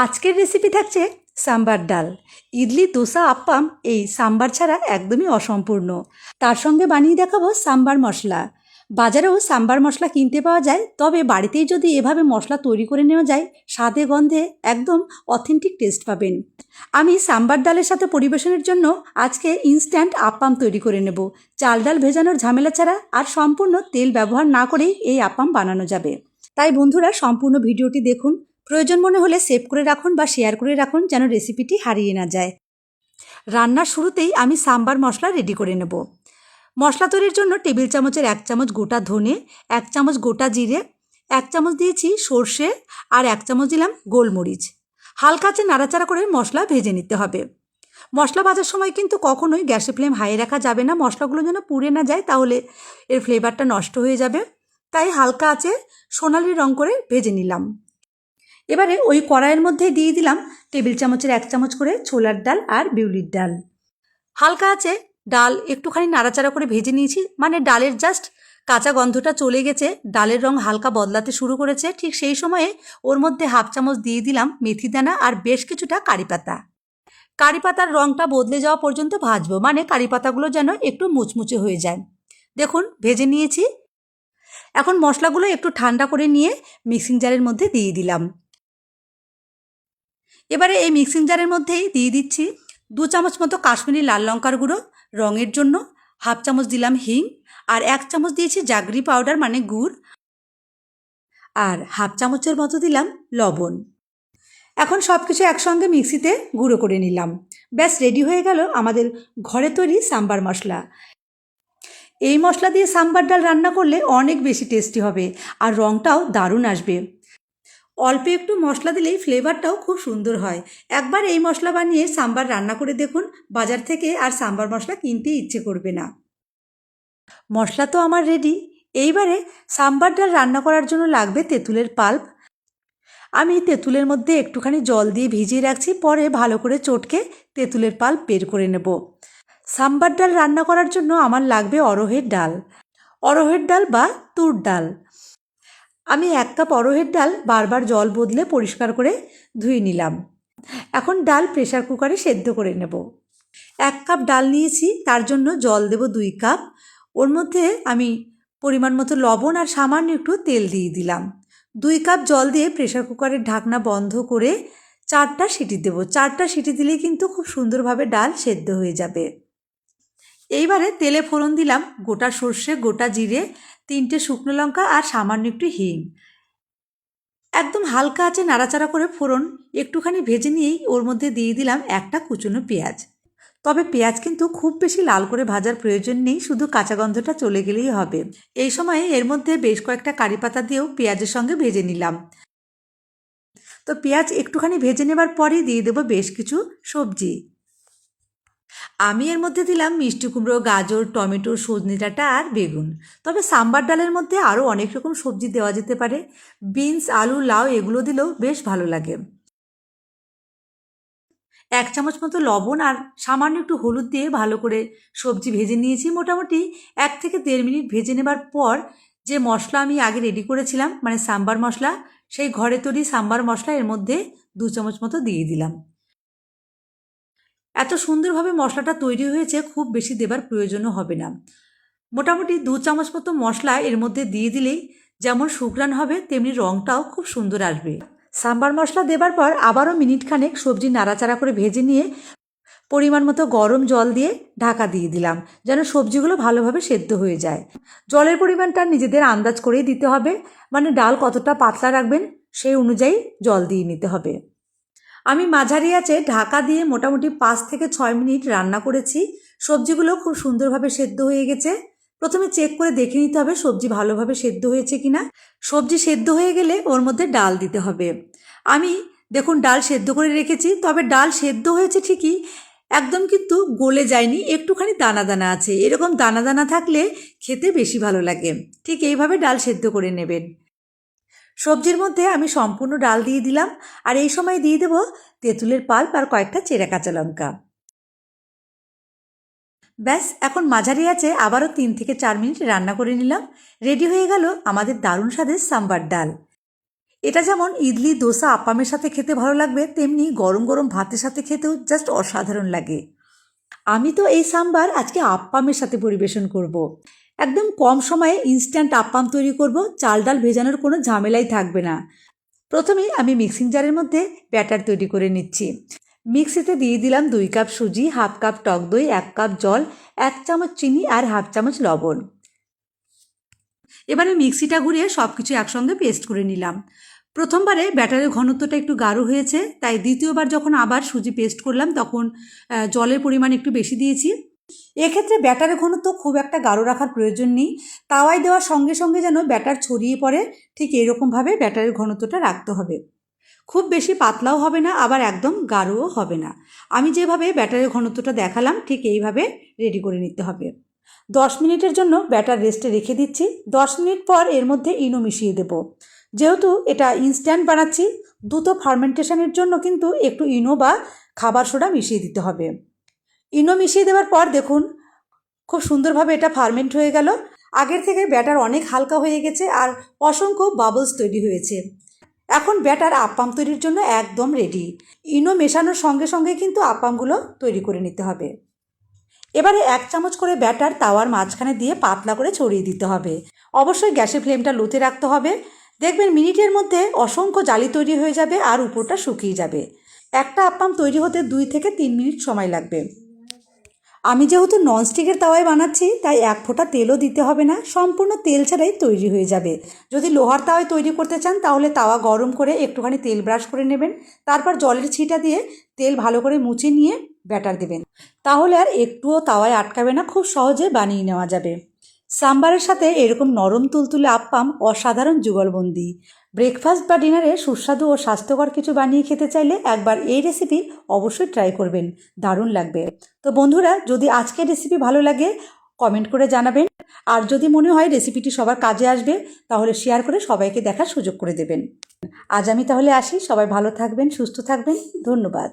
আজকের রেসিপি থাকছে সাম্বার ডাল। ইডলি, দোসা, আপ্পাম এই সাম্বার ছাড়া একদমই অসম্পূর্ণ। তার সঙ্গে বানিয়ে দেখাবো সাম্বার মশলা। বাজারেও সাম্বার মশলা কিনতে পাওয়া যায়, তবে বাড়িতেই যদি এভাবে মশলা তৈরি করে নেওয়া যায়, স্বাদে গন্ধে একদম অথেন্টিক টেস্ট পাবেন। আমি সাম্বার ডালের সাথে পরিবেশনের জন্য আজকে ইনস্ট্যান্ট আপ্পাম তৈরি করে নেব। চাল ডাল ভেজানোর ঝামেলা ছাড়া আর সম্পূর্ণ তেল ব্যবহার না করেই এই আপ্পাম বানানো যাবে। তাই বন্ধুরা সম্পূর্ণ ভিডিওটি দেখুন। প্রয়োজন মনে হলে সেভ করে রাখুন বা শেয়ার করে রাখুন, যেন রেসিপিটি হারিয়ে না যায়। রান্নার শুরুতেই আমি সাম্বার মশলা রেডি করে নেব। মশলা তৈরির জন্য টেবিল চামচের 1 চামচ গোটা ধনে, 1 চামচ গোটা জিরে, 1 চামচ দিয়েছি সর্ষে, আর 1 চামচ দিলাম গোলমরিচ। হালকা আঁচে নাড়াচাড়া করে মশলা ভেজে নিতে হবে। মশলা ভাজার সময় কিন্তু কখনোই গ্যাসের ফ্লেম হাই রাখা যাবে না, মশলাগুলো যেন পুড়ে না যায়, তাহলে এর ফ্লেভারটা নষ্ট হয়ে যাবে। তাই হালকা আঁচে সোনালি রং করে ভেজে নিলাম। এবারে ওই কড়াইয়ের মধ্যে দিয়ে দিলাম টেবিল চামচের 1 চামচ করে ছোলার ডাল আর বিউলির ডাল। হালকা আছে ডাল একটুখানি নাড়াচাড়া করে ভেজে নিয়েছি, মানে ডালের জাস্ট কাঁচা গন্ধটা চলে গেছে, ডালের রং হালকা বদলাতে শুরু করেছে। ঠিক সেই সময়ে ওর মধ্যে 1/2 চামচ দিয়ে দিলাম মেথি দানা আর বেশ কিছুটা কারি পাতা। কারি পাতার রংটা বদলে যাওয়া পর্যন্ত ভাজবো, মানে কারি পাতাগুলো যেন একটু মুচমুচে হয়ে যায়। দেখুন ভেজে নিয়েছি। এখন মশলাগুলো একটু ঠান্ডা করে নিয়ে মিক্সিং জারের মধ্যে দিয়ে দিলাম। এবারে এই মিক্সিং জারের মধ্যেই দিয়ে দিচ্ছি 2 চামচ মতো কাশ্মীরি লাল লঙ্কার গুঁড়ো রঙের জন্য, 1/2 চামচ দিলাম হিং, আর 1 চামচ দিয়েছি জাগরি পাউডার মানে গুড়, আর 1/2 চামচের মতো দিলাম লবণ। এখন সব কিছু একসঙ্গে মিক্সিতে গুঁড়ো করে নিলাম। ব্যাস রেডি হয়ে গেল আমাদের ঘরে তৈরি সাম্বার মশলা। এই মশলা দিয়ে সাম্বার ডাল রান্না করলে অনেক বেশি টেস্টি হবে, আর রঙটাও দারুণ আসবে। অল্প একটু মশলা দিলেই ফ্লেভারটাও খুব সুন্দর হয়। একবার এই মশলা বানিয়ে সাম্বার রান্না করে দেখুন, বাজার থেকে আর সাম্বার মশলা কিনতে ইচ্ছে করবে না। মশলা তো আমার রেডি। এইবারে সাম্বার ডাল রান্না করার জন্য লাগবে তেঁতুলের পাল্প। আমি তেঁতুলের মধ্যে একটুখানি জল দিয়ে ভিজিয়ে রাখছি, পরে ভালো করে চটকে তেঁতুলের পাল্প বের করে নেব। সাম্বার ডাল রান্না করার জন্য আমার লাগবে অরহের ডাল। অরহের ডাল বা তুর ডাল। আমি 1 কাপ অরহের ডাল বারবার জল বদলে পরিষ্কার করে ধুয়ে নিলাম। এখন ডাল প্রেসার কুকারে সেদ্ধ করে নেব। 1 কাপ ডাল নিয়েছি, তার জন্য জল দেব 2 কাপ। ওর মধ্যে আমি পরিমাণ মতো লবণ আর সামান্য একটু তেল দিয়ে দিলাম। 2 কাপ জল দিয়ে প্রেসার কুকারের ঢাকনা বন্ধ করে 4টা সিটি দেব। 4টা সিটি দিলেই কিন্তু খুব সুন্দরভাবে ডাল সেদ্ধ হয়ে যাবে। এইবারে তেলে ফোড়ন দিলাম গোটা সর্ষে, গোটা জিরে, 3টে শুকনো লঙ্কা আর সামান্য একটু হিং। একদম হালকা আঁচে নাড়াচাড়া করে ফোড়ন একটুখানি ভেজে নিয়েই ওর মধ্যে দিয়ে দিলাম একটা কুচনো পেঁয়াজ। তবে পেঁয়াজ কিন্তু খুব বেশি লাল করে ভাজার প্রয়োজন নেই, শুধু কাঁচা গন্ধটা চলে গেলেই হবে। এই সময়ে এর মধ্যে বেশ কয়েকটা কারি পাতা দিয়েও পেঁয়াজের সঙ্গে ভেজে নিলাম। তো পেঁয়াজ একটুখানি ভেজে নেবার পরেই দিয়ে দেবো বেশ কিছু সবজি। আমি এর মধ্যে দিলাম মিষ্টি কুমড়ো, গাজর, টমেটো, সজনে ডাঁটা আর বেগুন। তবে সাম্বার ডালের মধ্যে আরও অনেক রকম সবজি দেওয়া যেতে পারে। বিনস, আলু, লাউ এগুলো দিলেও বেশ ভালো লাগে। 1 চামচ মতো লবণ আর সামান্য একটু হলুদ দিয়ে ভালো করে সবজি ভেজে নিয়েছি। মোটামুটি 1 থেকে 1.5 মিনিট ভেজে নেবার পর যে মশলা আমি আগে রেডি করেছিলাম, মানে সাম্বার মশলা, সেই ঘরে তৈরি সাম্বার মশলা এর মধ্যে 2 চামচ মতো দিয়ে দিলাম। এত সুন্দরভাবে মশলাটা তৈরি হয়েছে, খুব বেশি দেবার প্রয়োজনও হবে না। মোটামুটি 2 চামচ মতো মশলা এর মধ্যে দিয়ে দিলেই যেমন সুঘ্রাণ হবে, তেমনি রঙটাও খুব সুন্দর আসবে। সাম্বার মশলা দেবার পর আবারও মিনিট খানেক সবজি নাড়াচাড়া করে ভেজে নিয়ে পরিমাণ মতো গরম জল দিয়ে ঢাকা দিয়ে দিলাম, যেন সবজিগুলো ভালোভাবে সেদ্ধ হয়ে যায়। জলের পরিমাণটা নিজেদের আন্দাজ করেই দিতে হবে, মানে ডাল কতটা পাতলা রাখবেন সেই অনুযায়ী জল দিয়ে নিতে হবে। আমি মাঝারি আঁচে ঢাকা দিয়ে মোটামুটি 5 থেকে 6 মিনিট রান্না করেছি। সবজিগুলো খুব সুন্দরভাবে সেদ্ধ হয়ে গেছে। প্রথমে চেক করে দেখে নিতে হবে সবজি ভালোভাবে সেদ্ধ হয়েছে কিনা। সবজি সেদ্ধ হয়ে গেলে ওর মধ্যে ডাল দিতে হবে। আমি দেখুন ডাল সেদ্ধ করে রেখেছি, তবে ডাল সেদ্ধ হয়েছে ঠিকই, একদম কিন্তু গলে যায়নি, একটুখানি দানা দানা আছে। এরকম দানা দানা থাকলে খেতে বেশি ভালো লাগে। ঠিক এইভাবে ডাল সেদ্ধ করে নেবেন। সবজির মধ্যে আমি সম্পূর্ণ ডাল দিয়ে দিলাম, আর এই সময় দিয়ে দেব তেঁতুলের পাল্প আর কয়েকটা চেরা কাঁচা লঙ্কা। ব্যাস এখন মাঝারি আছে আবারও 3 থেকে 4 মিনিট রান্না করে নিলাম। রেডি হয়ে গেল আমাদের দারুণ স্বাদের সাম্বার ডাল। এটা যেমন ইডলি, দোসা, আপ্পামের সাথে খেতে ভালো লাগবে, তেমনি গরম গরম ভাতের সাথে খেতেও জাস্ট অসাধারণ লাগে। আমি তো এই সাম্বার আজকে আপ্পামের সাথে পরিবেশন করব। একদম কম সময়ে ইনস্ট্যান্ট আপ্পাম তৈরি করব, চাল ডাল ভেজানোর কোনো ঝামেলাই থাকবে না। প্রথমেই আমি মিক্সিং জারের মধ্যে ব্যাটার তৈরি করে নিচ্ছি। মিক্সিতে দিয়ে দিলাম 2 কাপ সুজি, হাফ কাপ টক দই, 1 কাপ জল, 1 চামচ চিনি আর হাফ চামচ লবণ। এবারে মিক্সিটা ঘুরিয়ে সব কিছু একসঙ্গে পেস্ট করে নিলাম। প্রথমবারে ব্যাটারের ঘনত্বটা একটু গাঢ় হয়েছে, তাই দ্বিতীয়বার যখন আবার সুজি পেস্ট করলাম তখন জলের পরিমাণ একটু বেশি দিয়েছি। এক্ষেত্রে ব্যাটারের ঘনত্ব খুব একটা গাঢ় রাখার প্রয়োজন নেই, তাওয়ায় দেওয়ার সঙ্গে সঙ্গে যেন ব্যাটার ছড়িয়ে পড়ে ঠিক এরকমভাবে ব্যাটারের ঘনত্বটা রাখতে হবে। খুব বেশি পাতলাও হবে না, আবার একদম গাঢ়ও হবে না। আমি যেভাবে ব্যাটারের ঘনত্বটা দেখালাম ঠিক এইভাবে রেডি করে নিতে হবে। 10 মিনিটের জন্য ব্যাটার রেস্টে রেখে দিচ্ছি। 10 মিনিট পর এর মধ্যে ইনো মিশিয়ে দেব। যেহেতু এটা ইনস্ট্যান্ট বানাচ্ছি, দ্রুত ফার্মেন্টেশনের জন্য কিন্তু একটু ইনো বা খাবার সোডা মিশিয়ে দিতে হবে। ইনো মিশিয়ে দেওয়ার পর দেখুন খুব সুন্দরভাবে এটা ফার্মেন্ট হয়ে গেল। আগের থেকে ব্যাটার অনেক হালকা হয়ে গেছে আর অসংখ্য বাবলস তৈরি হয়েছে। এখন ব্যাটার আপ্পাম তৈরির জন্য একদম রেডি। ইনো মেশানোর সঙ্গে সঙ্গে কিন্তু আপ্পামগুলো তৈরি করে নিতে হবে। এবারে 1 চামচ করে ব্যাটার তাওয়ার মাঝখানে দিয়ে পাতলা করে ছড়িয়ে দিতে হবে। অবশ্যই গ্যাসের ফ্লেমটা লোতে রাখতে হবে। দেখবেন মিনিটের মধ্যে অসংখ্য জালি তৈরি হয়ে যাবে আর উপরটা শুকিয়ে যাবে। একটা আপ্পাম তৈরি হতে 2 থেকে 3 মিনিট সময় লাগবে। আমি যেহেতু ননস্টিকের তাওয়ায় বানাচ্ছি তাই 1 ফোঁটা তেলও দিতে হবে না, সম্পূর্ণ তেল ছাড়াই তৈরি হয়ে যাবে। যদি লোহার তাওয়ায় তৈরি করতে চান তাহলে তাওয়া গরম করে একটুখানি তেল ব্রাশ করে নেবেন, তারপর জলের ছিটা দিয়ে তেল ভালো করে মুছে নিয়ে ব্যাটার দেবেন, তাহলে আর একটুও তাওয়ায় আটকাবে না, খুব সহজে বানিয়ে নেওয়া যাবে। সাম্বারের সাথে এরকম নরম তুলতুলে আপ্পাম অসাধারণ যুগলবন্দি। ব্রেকফাস্ট বা ডিনারে সুস্বাদু ও স্বাস্থ্যকর কিছু বানিয়ে খেতে চাইলে একবার এই রেসিপি অবশ্যই ট্রাই করবেন, দারুণ লাগবে। তো বন্ধুরা, যদি আজকের রেসিপি ভালো লাগে কমেন্ট করে জানাবেন, আর যদি মনে হয় রেসিপিটি সবার কাজে আসবে তাহলে শেয়ার করে সবাইকে দেখার সুযোগ করে দেবেন। আজ আমি তাহলে আসি, সবাই ভালো থাকবেন, সুস্থ থাকবেন, ধন্যবাদ।